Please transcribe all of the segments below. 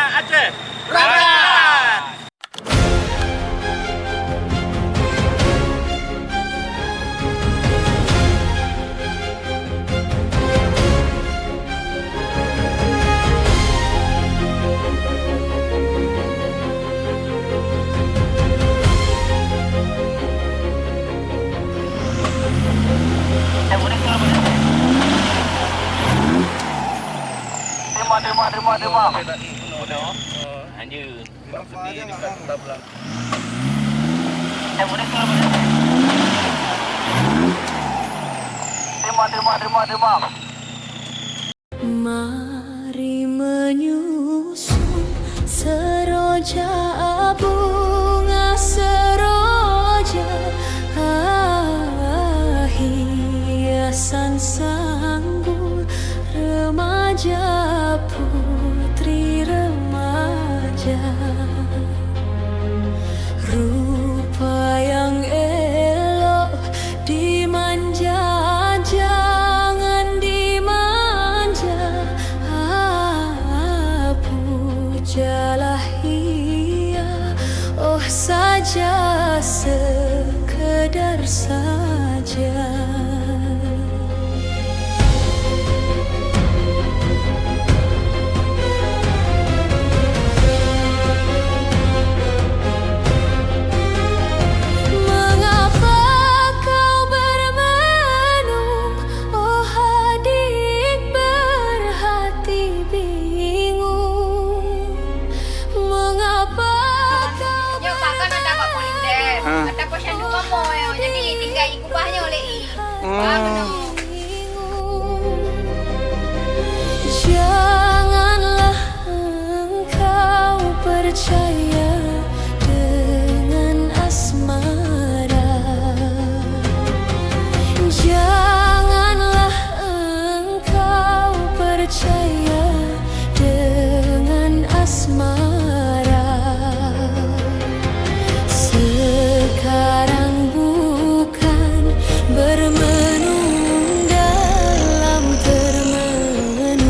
Aceh. Berangkat. Terima. Hanya Terima. Mari menyusun seroja bunga seroja, hiasan sanggul remaja, putri remaja, rupa yang elok dimanja, jangan dimanja, pujalah ia, oh saja sekedar saja. Janganlah engkau percaya dengan asmara, janganlah engkau percaya dengan asmara. Sekarang bukan bermenung dalam termenung,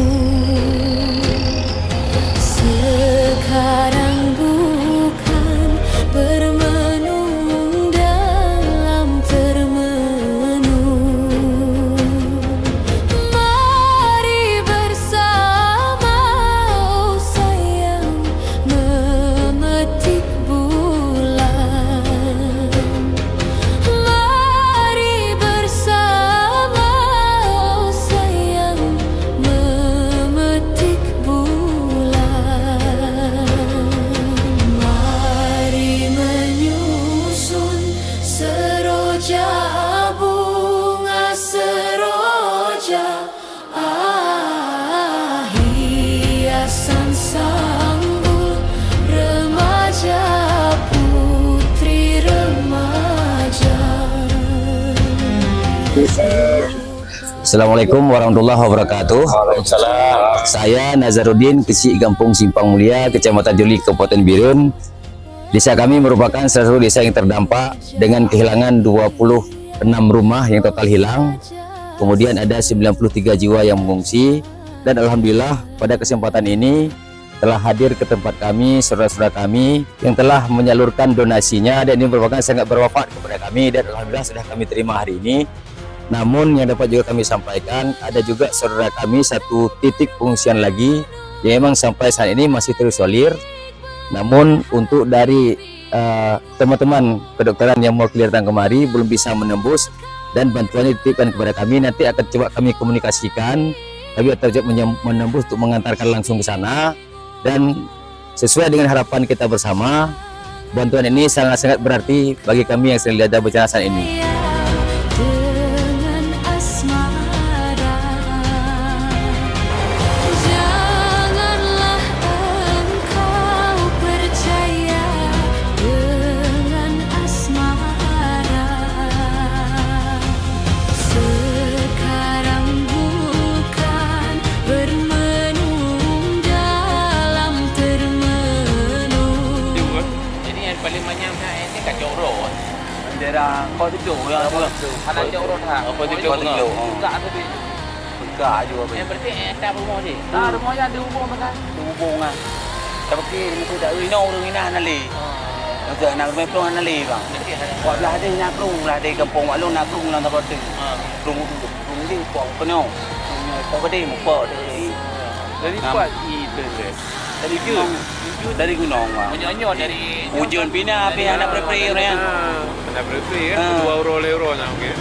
sekarang bukan bermenung dalam termenung. Mari bersama, oh sayang, memetik bulan. Mari bersama, oh sayang, memetik bulan. Mari menyusun seroja bunga seroja, hiasan sanggul remaja, putri remaja. Assalamualaikum warahmatullahi wabarakatuh. Saya Nazaruddin, Kecik Kampung Simpang Mulia, Kecamatan Joli, Kabupaten Birun. Desa kami merupakan salah satu desa yang terdampak dengan kehilangan 26 rumah yang total hilang. Kemudian ada 93 jiwa yang mengungsi. Dan alhamdulillah pada kesempatan ini telah hadir ke tempat kami saudara-saudara kami yang telah menyalurkan donasinya, dan ini merupakan sangat bermanfaat kepada kami, dan alhamdulillah sudah kami terima hari ini. Namun yang dapat juga kami sampaikan, ada juga saudara kami satu titik pengungsian lagi yang memang sampai saat ini masih terisolir. Namun untuk dari teman-teman kedokteran yang mewakili datang kemari belum bisa menembus, dan bantuannya dititipkan kepada kami. Nanti akan coba kami komunikasikan, kami akan menembus untuk mengantarkan langsung ke sana. Dan sesuai dengan harapan kita bersama, bantuan ini sangat-sangat berarti bagi kami yang sedang ada bencana saat ini. Dengan asmara, janganlah engkau percaya dengan asmara. Sekarang bukan bermenung dalam termenung. Jadi yang paling banyak ini kat Johor. Daerah kau tujuh ya, Anak Johor ha. Kau tujuh. Enggak tadi. Enggak juga. Yang berarti tak rumah ni. Nah, rumahnya ada hubung kan? Hubungan. Tapi mesti tak ino orang ina nali. Mesti nak memang nali bang. Kau lah ada nak rung lah di kampung maklum nak rung lah tak ada. Rung di pong penuh. Kau kedai muka dari. Dari kuat itu deh. Dari gunung. Dari gunung bang. Menyanyi dari Hujan pina api anak berperi orang. Anak berapa kan? Ah. 2 euro nya okey.